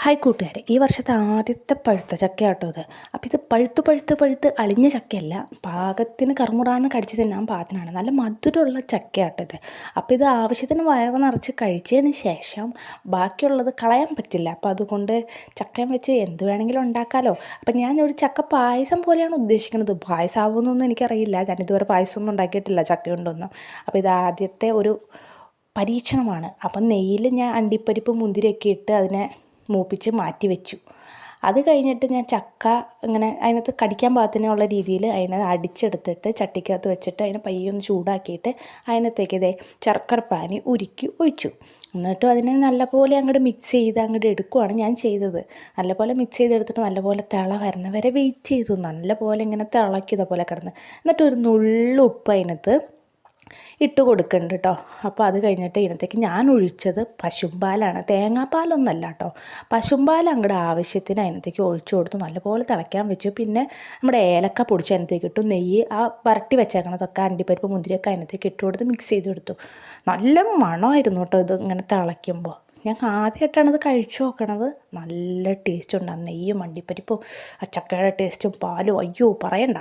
Hi കൂട്ടുകാരെ, ഈ വർഷത്തെ ആദ്യത്തെ പഴുത്ത ചക്കയാട്ടോ ഇത്. അപ്പോൾ ഇത് പഴുത്ത് അളിഞ്ഞ ചക്കയല്ല, പാകത്തിന് കറുമുറാന്ന് കടിച്ച് തിന്നാൻ പാകത്തിനാണ്. നല്ല മധുരമുള്ള ചക്കയാട്ടോ ഇത്. അപ്പോൾ ഇത് ആവശ്യത്തിന് വയറ് നിറച്ച് കഴിച്ചതിന് ശേഷം ബാക്കിയുള്ളത് കളയാൻ പറ്റില്ല. അപ്പോൾ അതുകൊണ്ട് ചക്കയും വെച്ച് എന്ത് വേണമെങ്കിലും ഉണ്ടാക്കാമല്ലോ. അപ്പം ഞാൻ ഒരു ചക്ക പായസം പോലെയാണ് ഉദ്ദേശിക്കുന്നത്. പായസമാവുമെന്നൊന്നും എനിക്കറിയില്ല, ഞാനിതുവരെ പായസമൊന്നും ഉണ്ടാക്കിയിട്ടില്ല ചക്ക കൊണ്ടൊന്നും. അപ്പോൾ ഇത് ആദ്യത്തെ ഒരു പരീക്ഷണമാണ്. അപ്പം നെയ്യിൽ ഞാൻ അണ്ടിപ്പരിപ്പ് മുന്തിരിയൊക്കെ ഇട്ട് അതിനെ മൂപ്പിച്ച് മാറ്റി വെച്ചു. അത് കഴിഞ്ഞിട്ട് ഞാൻ ചക്ക ഇങ്ങനെ അതിനകത്ത് കടിക്കാൻ പാകത്തിനുള്ള രീതിയിൽ അതിനെ അടിച്ചെടുത്തിട്ട് ചട്ടിക്കകത്ത് വെച്ചിട്ട് അതിനെ പയ്യൊന്ന് ചൂടാക്കിയിട്ട് അതിനകത്തേക്ക് ഇതേ ശർക്കരപ്പാനി ഉരുക്കി ഒഴിച്ചു. എന്നിട്ടും അതിനെ നല്ലപോലെ അങ്ങോട്ട് മിക്സ് ചെയ്ത് അങ്ങോട്ട് എടുക്കുകയാണ് ഞാൻ ചെയ്തത്. നല്ലപോലെ മിക്സ് ചെയ്തെടുത്തിട്ട് നല്ലപോലെ തിള വരണ വരെ വെയിറ്റ് ചെയ്തു. നല്ലപോലെ ഇങ്ങനെ തിളക്കിയത പോലെ കിടന്ന്. എന്നിട്ട് ഒരു നുള്ളുപ്പ് അതിനകത്ത് ഇട്ട് കൊടുക്കുന്നുണ്ട് കേട്ടോ. അപ്പോൾ അത് കഴിഞ്ഞിട്ട് ഇതിനകത്തേക്ക് ഞാൻ ഒഴിച്ചത് പശുമ്പാലാണ്, തേങ്ങാപ്പാലൊന്നല്ല കേട്ടോ. പശുമ്പാൽ അങ്ങോട്ട് ആവശ്യത്തിന് അതിനകത്തേക്ക് ഒഴിച്ചു കൊടുത്തു. നല്ലപോലെ തിളയ്ക്കാൻ വെച്ചു. പിന്നെ നമ്മുടെ ഏലക്ക പൊടിച്ച് അതിനകത്തേക്ക് ഇട്ടു. നെയ്യ് ആ വരട്ടി വെച്ചേക്കണതൊക്കെ അണ്ടിപ്പരിപ്പ് മുന്തിരിയൊക്കെ അതിനകത്തേക്ക് ഇട്ട് കൊടുത്ത് മിക്സ് ചെയ്ത് കൊടുത്തു. നല്ല മണമായിരുന്നു കേട്ടോ ഇത് ഇങ്ങനെ തിളയ്ക്കുമ്പോൾ. ഞാൻ ആദ്യമായിട്ടാണ് ഇത് കഴിച്ചു നോക്കണത്. നല്ല ടേസ്റ്റ് ഉണ്ടാകും. നെയ്യും അണ്ടിപ്പരിപ്പും ആ ചക്കയുടെ ടേസ്റ്റും പാലും, അയ്യോ പറയണ്ട.